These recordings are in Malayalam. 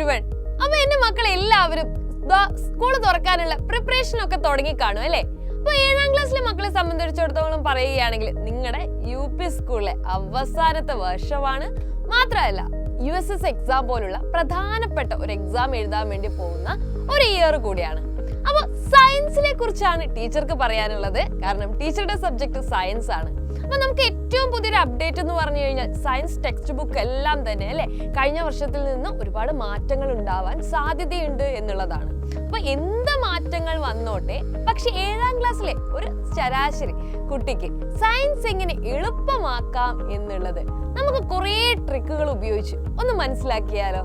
everyone. അപ്പോൾ എൻ്റെ മക്കളെ എല്ലാവരും സ്കൂൾ തുറക്കാനുള്ള പ്രിപ്പറേഷൻ ഒക്കെ തുടങ്ങി കാണും അല്ലേ? അപ്പോൾ 7ാം ക്ലാസ്സിലെ മക്കളെ സംബന്ധിച്ചിടത്തോളം പറയുകയാണെങ്കിൽ നിങ്ങളുടെ UP സ്കൂളിലെ അവസാനത്തെ വർഷമാണ്. മാത്രമല്ല USS എക്സാം പോലുള്ള പ്രധാനപ്പെട്ട ഒരു എക്സാം എഴുതാൻ വേണ്ടി പോകുന്ന ഒരു ഇയർ കൂടിയാണ്. അപ്പോൾ സയൻസിനെ കുറിച്ചാണ് ടീച്ചർക്ക് പറയാനുള്ളത്. കാരണം ടീച്ചറുടെ സബ്ജക്ട് സയൻസ് ആണ്. അപ്പോൾ നമുക്ക് ഏറ്റവും പുതിയൊരു അപ്ഡേറ്റ് എന്ന് പറഞ്ഞു കഴിഞ്ഞാൽ സയൻസ് ടെക്സ്റ്റ് ബുക്ക് എല്ലാം തന്നെ അല്ലേ കഴിഞ്ഞ വർഷത്തിൽ നിന്ന് ഒരുപാട് മാറ്റങ്ങൾ ഉണ്ടാവാൻ സാധ്യതയുണ്ട് എന്നുള്ളതാണ്. അപ്പോൾ എന്ത് മാറ്റങ്ങൾ വന്നോട്ടെ, പക്ഷെ 7ാം ക്ലാസ്സിലെ ഒരു ശരാശരി കുട്ടിക്ക് സയൻസ് എങ്ങനെ എളുപ്പമാക്കാം എന്നുള്ളത് നമുക്ക് കുറേ ട്രിക്കുകൾ ഉപയോഗിച്ച് ഒന്ന് മനസ്സിലാക്കിയാലോ?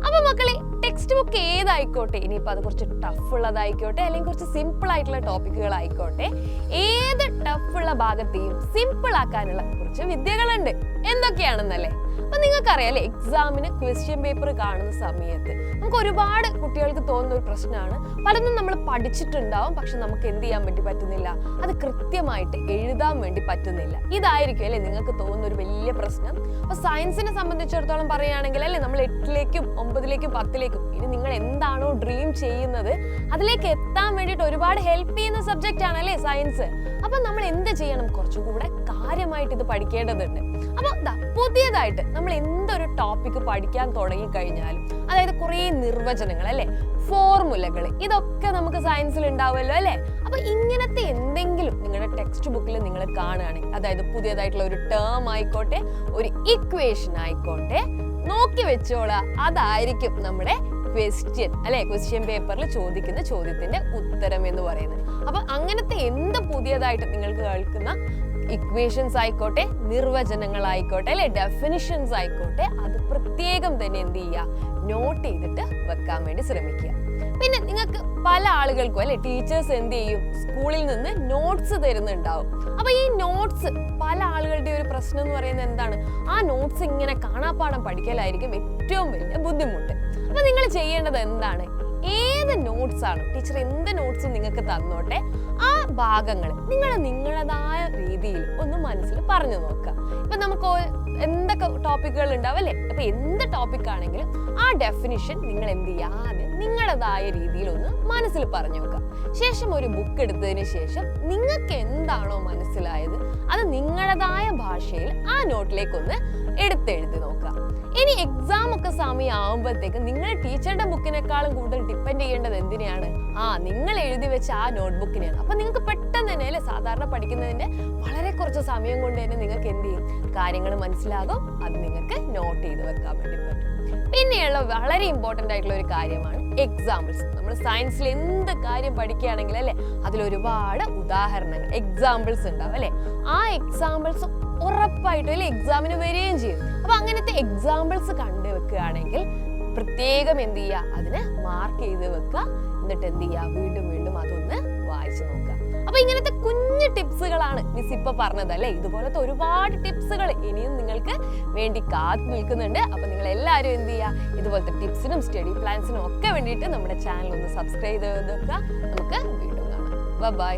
അപ്പൊ മക്കളെ, ടെക്സ്റ്റ് ബുക്ക് ഏതായിക്കോട്ടെ, ഇനിയിപ്പോൾ അത് കുറച്ച് ടഫ് ഉള്ളതായിക്കോട്ടെ അല്ലെങ്കിൽ കുറച്ച് സിമ്പിൾ ആയിട്ടുള്ള ടോപ്പിക്കുകളായിക്കോട്ടെ, ഏത് ടഫുള്ള ഭാഗത്തെയും സിമ്പിൾ ആക്കാനുള്ള കുറച്ച് വിദ്യകളുണ്ട്. എന്തൊക്കെയാണെന്നല്ലേ? അപ്പൊ നിങ്ങൾക്കറിയാലേ, എക്സാമിന് ക്വസ്റ്റ്യൻ പേപ്പർ കാണുന്ന സമയത്ത് നമുക്ക് ഒരുപാട് കുട്ടികൾക്ക് തോന്നുന്ന ഒരു പ്രശ്നമാണ്, പലതും നമ്മൾ പഠിച്ചിട്ടുണ്ടാവും പക്ഷെ നമുക്ക് എന്ത് ചെയ്യാൻ വേണ്ടി പറ്റുന്നില്ല, അത് കൃത്യമായിട്ട് എഴുതാൻ വേണ്ടി പറ്റുന്നില്ല. ഇതായിരിക്കും അല്ലേ നിങ്ങൾക്ക് തോന്നുന്ന ഒരു വലിയ പ്രശ്നം. അപ്പൊ സയൻസിനെ സംബന്ധിച്ചിടത്തോളം പറയുകയാണെങ്കിൽ അല്ലേ, നമ്മൾ 8ലേക്കും 9ലേക്കും 10ലേക്കും ഇനി നിങ്ങൾ എന്താണോ ഡ്രീം ചെയ്യുന്നത് അതിലേക്ക് എത്താൻ വേണ്ടിയിട്ട് ഒരുപാട് ഹെൽപ്പ് ചെയ്യുന്ന സബ്ജക്റ്റ് ആണല്ലേ സയൻസ്. അപ്പൊ നമ്മൾ എന്ത് ചെയ്യണം, കുറച്ചുകൂടെ കാര്യമായിട്ട് ഇത് പഠിക്കേണ്ടതുണ്ട്. അപ്പൊ പുതിയതായിട്ട് നമ്മൾ എന്തൊരു ടോപ്പിക്ക് പഠിക്കാൻ തുടങ്ങി കഴിഞ്ഞാലും, അതായത് കുറേ നിർവചനങ്ങൾ അല്ലെ, ഫോർമുലകൾ, ഇതൊക്കെ നമുക്ക് സയൻസിൽ ഉണ്ടാവുമല്ലോ അല്ലെ. അപ്പൊ ഇങ്ങനത്തെ എന്തെങ്കിലും നിങ്ങളുടെ ടെക്സ്റ്റ് ബുക്കിൽ നിങ്ങൾ കാണുകയാണെങ്കിൽ, അതായത് പുതിയതായിട്ടുള്ള ഒരു ടേം ആയിക്കോട്ടെ, ഒരു ഇക്വേഷൻ ആയിക്കോട്ടെ, നോക്കി വെച്ചോളാം, അതായിരിക്കും നമ്മുടെ ക്വസ്റ്റ്യൻ അല്ലെ, ക്വസ്റ്റ്യൻ പേപ്പറിൽ ചോദിക്കുന്ന ചോദ്യത്തിന്റെ ഉത്തരം എന്ന് പറയുന്നത്. അപ്പൊ അങ്ങനത്തെ എന്ത് പുതിയതായിട്ട് നിങ്ങൾക്ക് കേൾക്കുന്ന ഇക്വേഷൻസ് ആയിക്കോട്ടെ, നിർവചനങ്ങളായിക്കോട്ടെ അല്ലെ, ഡെഫിനിഷൻസ് ആയിക്കോട്ടെ, അത് പ്രത്യേകം തന്നെ എന്ത് ചെയ്യുക, നോട്ട് ചെയ്തിട്ട് വെക്കാൻ വേണ്ടി ശ്രമിക്കുക. പിന്നെ നിങ്ങൾക്ക് പല ആളുകൾക്കും അല്ലെ ടീച്ചേഴ്സ് എന്ത് ചെയ്യും, സ്കൂളിൽ നിന്ന് നോട്ട്സ് തരുന്നുണ്ടാവും. അപ്പൊ ഈ നോട്ട്സ് പല ആളുകളുടെ ഒരു പ്രശ്നം എന്ന് പറയുന്നത് എന്താണ്, ആ നോട്ട്സ് ഇങ്ങനെ കാണാപ്പാഠം പഠിക്കലായിരിക്കും ഏറ്റവും വലിയ ബുദ്ധിമുട്ട്. അപ്പൊ നിങ്ങൾ ചെയ്യേണ്ടത് എന്താണ്, ഏത് നോട്ട്സ് ആണോ ടീച്ചർ എന്ത് നോട്ട്സ് നിങ്ങൾക്ക് തന്നോട്ടെ, ആ ഭാഗങ്ങൾ നിങ്ങൾ നിങ്ങളുടേതായ രീതിയിൽ ഒന്ന് മനസ്സിൽ പറഞ്ഞു നോക്കുക. ഇപ്പൊ നമുക്ക് എന്തൊക്കെ ടോപ്പിക്കുകൾ ഉണ്ടാവും അല്ലേ, അപ്പൊ എന്ത് ടോപ്പിക് ആണെങ്കിലും ആ ഡെഫിനിഷൻ നിങ്ങൾ എന്ത് ചെയ്യുക, ആദ്യം നിങ്ങളുടേതായ രീതിയിൽ ഒന്ന് മനസ്സിൽ പറഞ്ഞു നോക്കുക. ശേഷം ഒരു ബുക്ക് എടുത്തതിന് ശേഷം നിങ്ങൾക്ക് എന്താണോ മനസ്സിലായത് അത് നിങ്ങളുടേതായ ഭാഷയിൽ ആ നോട്ടിലേക്ക് ഒന്ന് എടുത്തെഴുതി നോക്കുക. ഇനി എക്സാം ഒക്കെ സമയം ആവുമ്പോഴത്തേക്ക് നിങ്ങൾ ടീച്ചറുടെ ബുക്കിനേക്കാളും കൂടുതൽ ഡിപ്പെൻഡ് ചെയ്യേണ്ടത് എന്തിനെയാണ്, നിങ്ങൾ എഴുതി വെച്ച ആ നോട്ട്ബുക്കിനെയാണ്. അപ്പൊ നിങ്ങൾക്ക് പെട്ടെന്ന് തന്നെ അല്ലെ, സാധാരണ പഠിക്കുന്നതിന്റെ വളരെ കുറച്ച് സമയം കൊണ്ട് തന്നെ നിങ്ങൾക്ക് എന്ത് ചെയ്യും, കാര്യങ്ങൾ മനസ്സിലാകും, അത് നിങ്ങൾക്ക് നോട്ട് ചെയ്ത് വെക്കാൻ വേണ്ടി പറ്റും. പിന്നെയുള്ള വളരെ ഇമ്പോർട്ടൻ്റ് ആയിട്ടുള്ള ഒരു കാര്യമാണ് എക്സാമ്പിൾസ്. നമ്മൾ സയൻസിൽ എന്ത് കാര്യം പഠിക്കുകയാണെങ്കിൽ അല്ലെ, അതിലൊരുപാട് ഉദാഹരണങ്ങൾ, എക്സാമ്പിൾസ് ഉണ്ടാവും അല്ലെ. ആ എക്സാമ്പിൾസ് ഉറപ്പായിട്ടും അല്ലെ എക്സാമിന് വരികയും ചെയ്യും. അപ്പൊ അങ്ങനത്തെ എക്സാമ്പിൾസ് കണ്ടു വെക്കുകയാണെങ്കിൽ പ്രത്യേകം എന്ത് ചെയ്യുക, അതിന് മാർക്ക് ചെയ്ത് വെക്കുക. എന്നിട്ട് എന്ത് ചെയ്യുക, വീണ്ടും വീണ്ടും അതൊന്ന് വായിച്ചു നോക്കുക. അപ്പൊ ഇങ്ങനത്തെ കുഞ്ഞു ടിപ്സുകളാണ് മിസ് ഇപ്പൊ പറഞ്ഞത് അല്ലെ. ഇതുപോലത്തെ ഒരുപാട് ടിപ്സുകൾ ഇനിയും നിങ്ങൾക്ക് വേണ്ടി കാത്തു നിൽക്കുന്നുണ്ട്. അപ്പൊ നിങ്ങൾ എല്ലാവരും എന്ത് ചെയ്യുക, ഇതുപോലത്തെ ടിപ്സിനും സ്റ്റഡി പ്ലാൻസിനും ഒക്കെ വേണ്ടിയിട്ട് നമ്മുടെ ചാനൽ ഒന്ന് സബ്സ്ക്രൈബ് ചെയ്ത് വെക്കുക. നമുക്ക് വീണ്ടും കാണാം. ബൈ.